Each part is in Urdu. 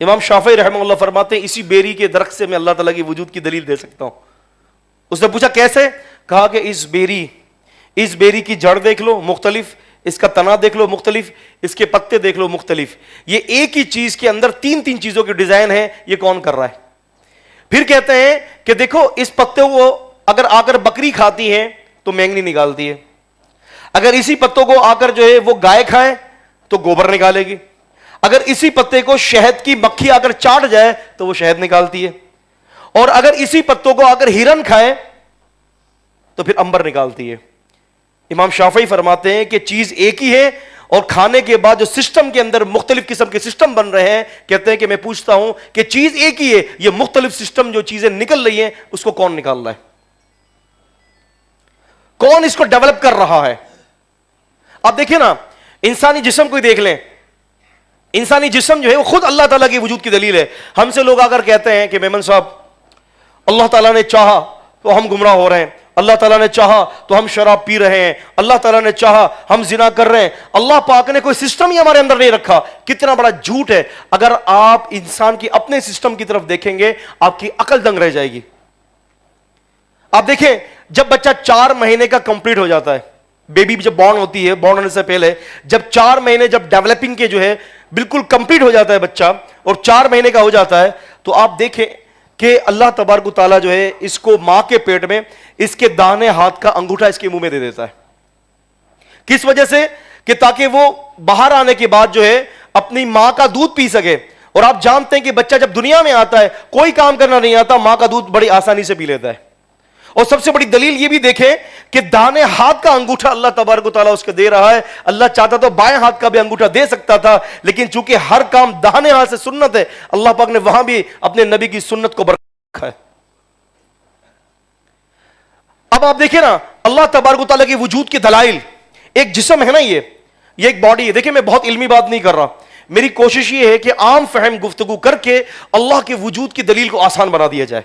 امام شافعی رحمہ اللہ فرماتے ہیں اسی بیری کے درخت سے میں اللہ تعالیٰ کی وجود کی دلیل دے سکتا ہوں. اس نے پوچھا کیسے؟ کہا کہ اس بیری کی جڑ دیکھ لو مختلف، اس کا تنا دیکھ لو مختلف، اس کے پتے دیکھ لو مختلف. یہ ایک ہی چیز کے اندر تین تین چیزوں کی ڈیزائن ہے، یہ کون کر رہا ہے؟ پھر کہتے ہیں کہ دیکھو اس پتے کو اگر آ کر بکری کھاتی ہے تو مینگنی نکالتی ہے، اگر اسی پتوں کو آ کر جو ہے وہ گائے کھائے تو گوبر نکالے گی، اگر اسی پتے کو شہد کی مکھی آ کر چاٹ جائے تو وہ شہد نکالتی ہے، اور اگر اسی پتوں کو آ کر ہرن کھائے تو پھر عنبر نکالتی ہے. امام شافعی فرماتے ہیں کہ چیز ایک ہی ہے، اور کھانے کے بعد جو سسٹم کے اندر مختلف قسم کے سسٹم بن رہے ہیں، کہتے ہیں کہ میں پوچھتا ہوں کہ چیز ایک ہی ہے، یہ مختلف سسٹم جو چیزیں نکل رہی ہیں اس کو کون نکال رہا ہے؟ کون اس کو ڈیولپ کر رہا ہے؟ آپ دیکھیں نا، انسانی جسم کو ہی دیکھ لیں. انسانی جسم جو ہے وہ خود اللہ تعالیٰ کی وجود کی دلیل ہے. ہم سے لوگ آ کر کہتے ہیں کہ میمن صاحب اللہ تعالیٰ نے چاہا تو ہم گمراہ ہو رہے ہیں، اللہ تعالیٰ نے چاہا تو ہم شراب پی رہے ہیں، اللہ تعالیٰ نے چاہا ہم زنا کر رہے ہیں. اللہ پاک نے کوئی سسٹم ہی ہمارے اندر نہیں رکھا. کتنا بڑا جھوٹ ہے. اگر آپ انسان کی اپنے سسٹم کی طرف دیکھیں گے آپ کی عقل دنگ رہ جائے گی. آپ دیکھیں جب بچہ 4 مہینے کا کمپلیٹ ہو جاتا ہے، بیبی جب بورن ہوتی ہے، بورن ہونے سے پہلے جب 4 مہینے جب ڈیولپنگ کے جو ہے بالکل کمپلیٹ ہو جاتا ہے بچہ اور 4 مہینے کا ہو جاتا ہے، تو آپ دیکھیں کہ اللہ تبارک و تعالیٰ جو ہے اس کو ماں کے پیٹ میں اس کے داہنے ہاتھ کا انگوٹھا اس کے منہ میں دے دیتا ہے. کس وجہ سے؟ کہ تاکہ وہ باہر آنے کے بعد جو ہے اپنی ماں کا دودھ پی سکے. اور آپ جانتے ہیں کہ بچہ جب دنیا میں آتا ہے کوئی کام کرنا نہیں آتا، ماں کا دودھ بڑی آسانی سے پی لیتا ہے. اور سب سے بڑی دلیل یہ بھی دیکھیں کہ دانے ہاتھ کا انگوٹھا اللہ تبارک و تعالیٰ اس کو دے رہا ہے. اللہ چاہتا تو بائیں ہاتھ کا بھی انگوٹھا دے سکتا تھا، لیکن چونکہ ہر کام داہنے ہاتھ سے سنت ہے، اللہ پاک نے وہاں بھی اپنے نبی کی سنت کو برقرار رکھا ہے. اب آپ دیکھیں نا اللہ تبارک و تعالیٰ کی وجود کے دلائل. ایک جسم ہے نا، یہ ایک باڈی ہے. دیکھیں میں بہت علمی بات نہیں کر رہا، میری کوشش یہ ہے کہ عام فہم گفتگو کر کے اللہ کے وجود کی دلیل کو آسان بنا دیا جائے.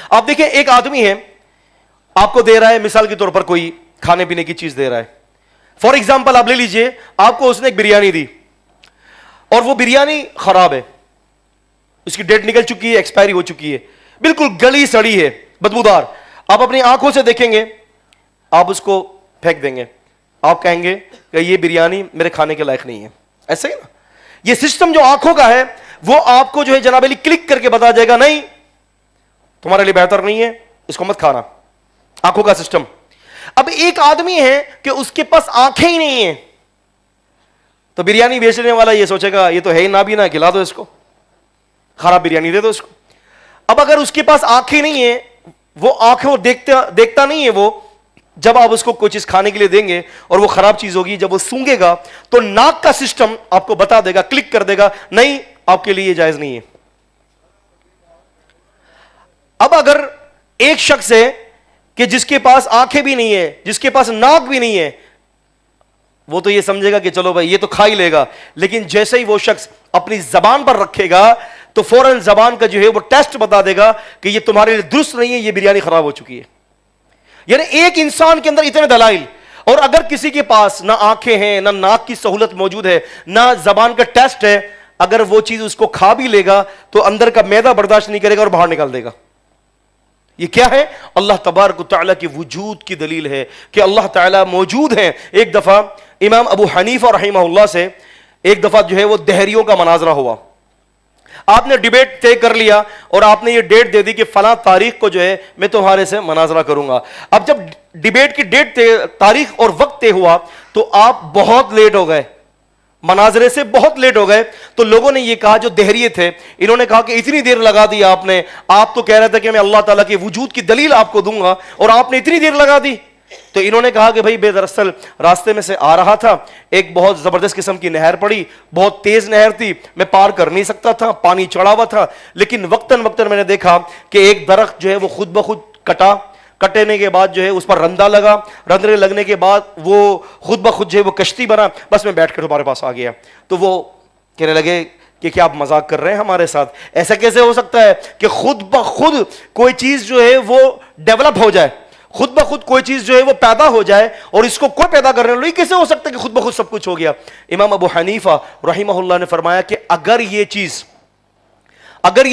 آپ دیکھیں ایک آدمی ہے، آپ کو دے رہا ہے مثال کے طور پر کوئی کھانے پینے کی چیز دے رہا ہے. فار ایگزامپل آپ لے لیجئے، آپ کو اس نے ایک بریانی دی اور وہ بریانی خراب ہے، اس کی ڈیٹ نکل چکی ہے، ایکسپائری ہو چکی ہے، بالکل گلی سڑی ہے، بدبودار. آپ اپنی آنکھوں سے دیکھیں گے، آپ اس کو پھینک دیں گے، آپ کہیں گے کہ یہ بریانی میرے کھانے کے لائق نہیں ہے. ایسے ہی نا، یہ سسٹم جو آنکھوں کا ہے وہ آپ کو جو ہے جناب علی کلک کر کے بتا جائے گا نہیں تمہارے لیے بہتر نہیں ہے، اس کو مت کھانا. آنکھوں کا سسٹم. اب ایک آدمی ہے کہ اس کے پاس آنکھیں ہی نہیں ہیں، تو بریانی بیچنے والا یہ سوچے گا یہ تو ہے ہی نابینا، کھلا دو اس کو، خراب بریانی دے دو اس کو. اب اگر اس کے پاس آنکھیں نہیں ہیں، وہ آنکھوں دیکھتا نہیں ہے، وہ جب آپ اس کو کوئی چیز کھانے کے لیے دیں گے اور وہ خراب چیز ہوگی، جب وہ سونگے گا تو ناک کا سسٹم آپ کو بتا دے گا، کلک کر دے گا نہیں آپ کے لیے یہ جائز نہیں ہے. اب اگر ایک شخص ہے کہ جس کے پاس آنکھیں بھی نہیں ہے، جس کے پاس ناک بھی نہیں ہے، وہ تو یہ سمجھے گا کہ چلو بھائی یہ تو کھا ہی لے گا، لیکن جیسے ہی وہ شخص اپنی زبان پر رکھے گا تو فوراً زبان کا جو ہے وہ ٹیسٹ بتا دے گا کہ یہ تمہارے لیے درست نہیں ہے، یہ بریانی خراب ہو چکی ہے. یعنی ایک انسان کے اندر اتنے دلائل. اور اگر کسی کے پاس نہ آنکھیں ہیں، نہ ناک کی سہولت موجود ہے، نہ زبان کا ٹیسٹ ہے، اگر وہ چیز اس کو کھا بھی لے گا تو اندر کا معدہ برداشت نہیں کرے گا اور باہر نکال دے گا. یہ کیا ہے؟ اللہ تبارک و تعالیٰ کی وجود کی دلیل ہے کہ اللہ تعالیٰ موجود ہیں. ایک دفعہ امام ابو حنیفہ رحمہ اللہ سے ایک دفعہ جو ہے وہ دہریوں کا مناظرہ ہوا. آپ نے ڈیبیٹ طے کر لیا اور آپ نے یہ ڈیٹ دے دی کہ فلاں تاریخ کو جو ہے میں تمہارے سے مناظرہ کروں گا. اب جب ڈیبیٹ کی ڈیٹ تاریخ اور وقت طے ہوا تو آپ بہت لیٹ ہو گئے، مناظرے سے بہت لیٹ ہو گئے. تو لوگوں نے یہ کہا، جو دہریے تھے انہوں نے کہا کہ اتنی دیر لگا دی آپ نے، آپ تو کہہ رہے تھے کہ میں اللہ تعالیٰ کے وجود کی دلیل آپ کو دوں گا اور آپ نے اتنی دیر لگا دی. تو انہوں نے کہا کہ بھائی بے دراصل راستے میں سے آ رہا تھا، ایک بہت زبردست قسم کی نہر پڑی، بہت تیز نہر تھی، میں پار کر نہیں سکتا تھا، پانی چڑھا ہوا تھا، لیکن وقتاً وقتاً میں نے دیکھا کہ ایک درخت جو ہے وہ خود بخود کٹنے کے بعد جو ہے اس پر رندا لگا، رندے لگنے کے بعد وہ خود بخود جو ہے وہ کشتی بنا، بس میں بیٹھ کر تمہارے پاس آ گیا. تو وہ کہنے لگے کہ کیا آپ مذاق کر رہے ہیں ہمارے ساتھ؟ ایسا کیسے ہو سکتا ہے کہ خود بخود کوئی چیز جو ہے وہ ڈیولپ ہو جائے، خود بخود کوئی چیز جو ہے وہ پیدا ہو جائے اور اس کو کوئی پیدا کرنے والا، یہ کیسے ہو سکتا ہے کہ خود بخود سب کچھ ہو گیا؟ امام ابو حنیفہ رحمہ اللہ نے فرمایا کہ اگر یہ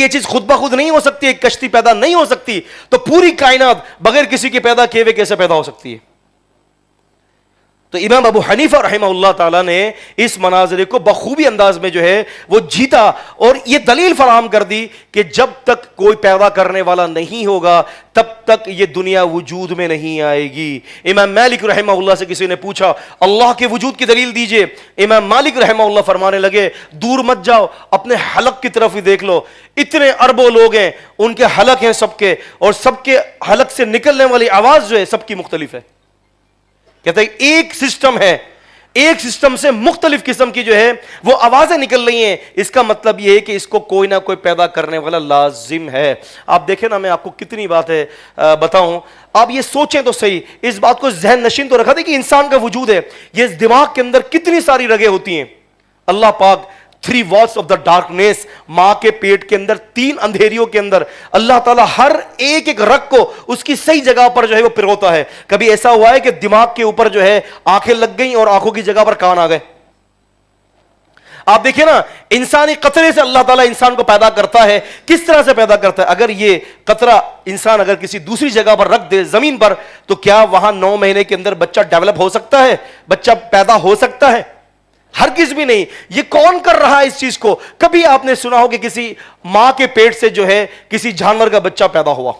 چیز خود بخود نہیں ہو سکتی، ایک کشتی پیدا نہیں ہو سکتی، تو پوری کائنات بغیر کسی کے پیدا کیے ہوئے کیسے پیدا ہو سکتی ہے؟ تو امام ابو حنیفہ رحمہ اللہ تعالیٰ نے اس مناظرے کو بخوبی انداز میں جو ہے وہ جیتا، اور یہ دلیل فراہم کر دی کہ جب تک کوئی پیدا کرنے والا نہیں ہوگا تب تک یہ دنیا وجود میں نہیں آئے گی۔ امام مالک رحمہ اللہ سے کسی نے پوچھا اللہ کے وجود کی دلیل دیجئے، امام مالک رحمہ اللہ فرمانے لگے دور مت جاؤ، اپنے حلق کی طرف ہی دیکھ لو، اتنے اربوں لوگ ہیں، ان کے حلق ہیں سب کے، اور سب کے حلق سے نکلنے والی آواز جو ہے سب کی مختلف ہے۔ کہتے ہیں ایک سسٹم ہے، ایک سسٹم سے مختلف قسم کی جو ہے وہ آوازیں نکل رہی ہیں، اس کا مطلب یہ ہے کہ اس کو کوئی نہ کوئی پیدا کرنے والا لازم ہے۔ آپ دیکھیں نا، میں آپ کو کتنی باتیں بتاؤں، آپ یہ سوچیں تو صحیح، اس بات کو ذہن نشین تو رکھا تھا کہ انسان کا وجود ہے، یہ دماغ کے اندر کتنی ساری رگیں ہوتی ہیں۔ اللہ پاک 3 walls of the darkness، ماں کے پیٹ کے اندر 3 اندھیریوں کے اندر اللہ تعالیٰ ہر ایک رگ کو اس کی صحیح جگہ پر جو ہے وہ پروتا ہے۔ کبھی ایسا ہوا ہے کہ دماغ کے اوپر جو ہے آنکھیں لگ گئیں اور آنکھوں کی جگہ پر کان آ گئے؟ آپ دیکھیں نا، انسانی قطرے سے اللہ تعالیٰ انسان کو پیدا کرتا ہے، کس طرح سے پیدا کرتا ہے؟ اگر یہ قطرہ انسان اگر کسی دوسری جگہ پر رکھ دے زمین پر، تو کیا وہاں 9 مہینے کے اندر بچہ ڈیولپ ہو سکتا ہے؟ بچہ پیدا ہو سکتا ہے؟ ہرگز بھی نہیں۔ یہ کون کر رہا ہے اس چیز کو؟ کبھی آپ نے سنا ہو کہ کسی ماں کے پیٹ سے جو ہے کسی جانور کا بچہ پیدا ہوا؟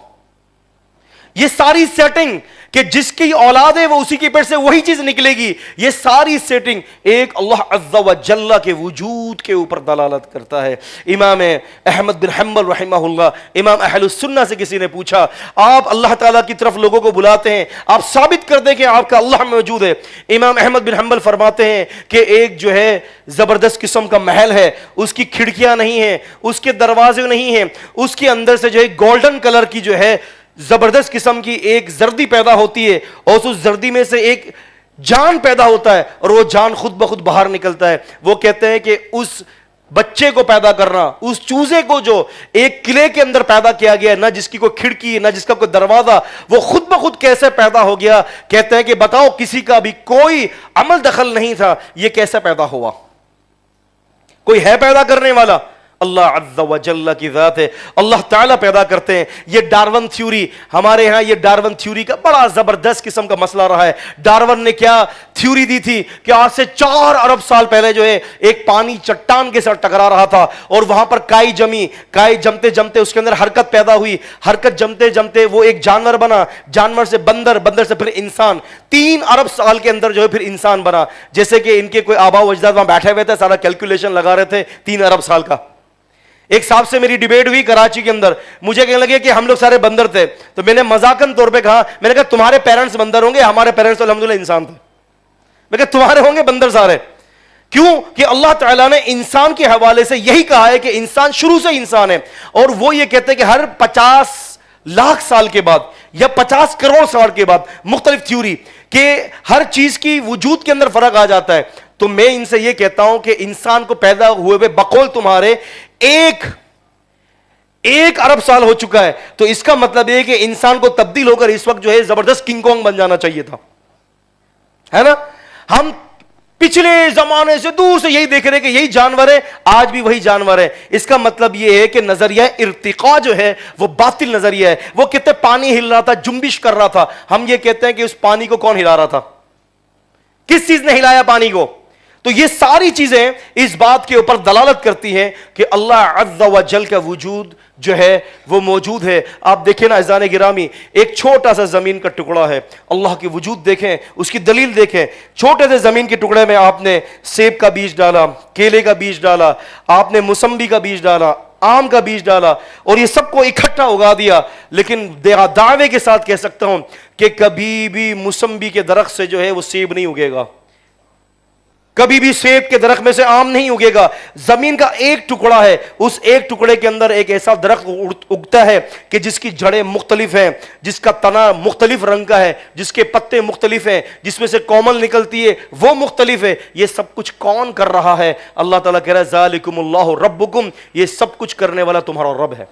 یہ ساری سیٹنگ کہ جس کی اولاد ہے وہ اسی کے پیٹ سے وہی چیز نکلے گی، یہ ساری سیٹنگ ایک اللہ عز و جل کے وجود کے اوپر دلالت کرتا ہے۔ امام احمد بن حنبل رحمہ اللہ، امام اہل السنہ سے کسی نے پوچھا آپ اللہ تعالیٰ کی طرف لوگوں کو بلاتے ہیں، آپ ثابت کر دیں کہ آپ کا اللہ موجود ہے۔ امام احمد بن حنبل فرماتے ہیں کہ ایک جو ہے زبردست قسم کا محل ہے، اس کی کھڑکیاں نہیں ہیں، اس کے دروازے نہیں ہیں، اس کے اندر سے جو ہے گولڈن کلر کی جو ہے زبردست قسم کی ایک زردی پیدا ہوتی ہے، اور اس زردی میں سے ایک جان پیدا ہوتا ہے، اور وہ جان خود بخود باہر نکلتا ہے۔ وہ کہتے ہیں کہ اس بچے کو پیدا کرنا، اس چوزے کو جو ایک قلعے کے اندر پیدا کیا گیا، نہ جس کی کوئی کھڑکی نہ جس کا کوئی دروازہ، وہ خود بخود کیسے پیدا ہو گیا؟ کہتے ہیں کہ بتاؤ کسی کا بھی کوئی عمل دخل نہیں تھا، یہ کیسے پیدا ہوا؟ کوئی ہے پیدا کرنے والا؟ اللہ عز و جل کی ذات ہے، اللہ تعالیٰ پیدا کرتے ہیں۔ یہ ڈارون تھیوری، ہمارے ہاں یہ ڈارون تھیوری کا بڑا زبردست قسم کا مسئلہ رہا ہے۔ ڈارون نے کیا تھیوری دی تھی کہ آج سے 4 ارب سال پہلے جو ہے ایک پانی چٹان کے ساتھ ٹکرا رہا تھا، اور وہاں پر کائی جمی، کائی جمتے جمتے اس کے اندر حرکت پیدا ہوئی، حرکت جمتے جمتے وہ ایک جانور بنا، جانور سے بندر، بندر سے پھر انسان، 3 ارب سال کے اندر جو ہے پھر انسان بنا۔ جیسے کہ ان کے کوئی آبا و اجداد وہاں بیٹھے ہوئے تھے، سارا کیلکولیشن لگا رہے تھے 3 ارب سال کا۔ ایک صاحب سے میری ڈیبیٹ ہوئی کراچی کے اندر، مجھے کہنے لگے کہ ہم لوگ سارے بندر تھے، تو میں نے مذاقن طور پہ کہا، میں نے کہا تمہارے پیرنٹس بندر ہوں گے، ہمارے پیرنٹس الحمدللہ انسان تھے۔ میں کہا تمہارے ہوں گے بندر سارے، کیوں کہ اللہ تعالیٰ نے انسان کے حوالے سے یہی کہا ہے کہ انسان شروع سے انسان ہے، اور وہ یہ کہتے ہیں کہ ہر 50 لاکھ سال کے بعد یا 50 کروڑ سال کے بعد، مختلف تھیوری کہ ہر چیز کی وجود کے اندر فرق آ جاتا ہے۔ تو میں ان سے یہ کہتا ہوں کہ انسان کو پیدا ہوئے ہوئے بقول تمہارے 1 ارب سال ہو چکا ہے، تو اس کا مطلب یہ کہ انسان کو تبدیل ہو کر اس وقت جو ہے زبردست کنگ کونگ بن جانا چاہیے تھا، ہے نا؟ ہم پچھلے زمانے سے دور سے یہی دیکھ رہے کہ یہی جانور ہے، آج بھی وہی جانور ہے۔ اس کا مطلب یہ ہے کہ نظریہ ارتقاء جو ہے وہ باطل نظریہ ہے۔ وہ کہتے پانی ہل رہا تھا، جنبش کر رہا تھا، ہم یہ کہتے ہیں کہ اس پانی کو کون ہلا رہا تھا؟ کس چیز نے ہلایا پانی کو؟ تو یہ ساری چیزیں اس بات کے اوپر دلالت کرتی ہیں کہ اللہ عز و جل کا وجود جو ہے وہ موجود ہے۔ آپ دیکھیں نا عزیزان گرامی، ایک چھوٹا سا زمین کا ٹکڑا ہے، اللہ کی وجود دیکھیں، اس کی دلیل دیکھیں۔ چھوٹے سے زمین کے ٹکڑے میں آپ نے سیب کا بیج ڈالا، کیلے کا بیج ڈالا، آپ نے موسمبی کا بیج ڈالا، آم کا بیج ڈالا، اور یہ سب کو اکٹھا اگا دیا۔ لیکن دعوے کے ساتھ کہہ سکتا ہوں کہ کبھی بھی موسمبی کے درخت سے جو ہے وہ سیب نہیں اگے گا، کبھی بھی سیب کے درخت میں سے آم نہیں اگے گا۔ زمین کا ایک ٹکڑا ہے، اس ایک ٹکڑے کے اندر ایک ایسا درخت اگتا ہے کہ جس کی جڑیں مختلف ہیں، جس کا تنا مختلف رنگ کا ہے، جس کے پتے مختلف ہیں، جس میں سے کومل نکلتی ہے وہ مختلف ہے۔ یہ سب کچھ کون کر رہا ہے؟ اللہ تعالیٰ کہہ رہا ہے ذالکم اللہ ربکم، یہ سب کچھ کرنے والا تمہارا رب ہے۔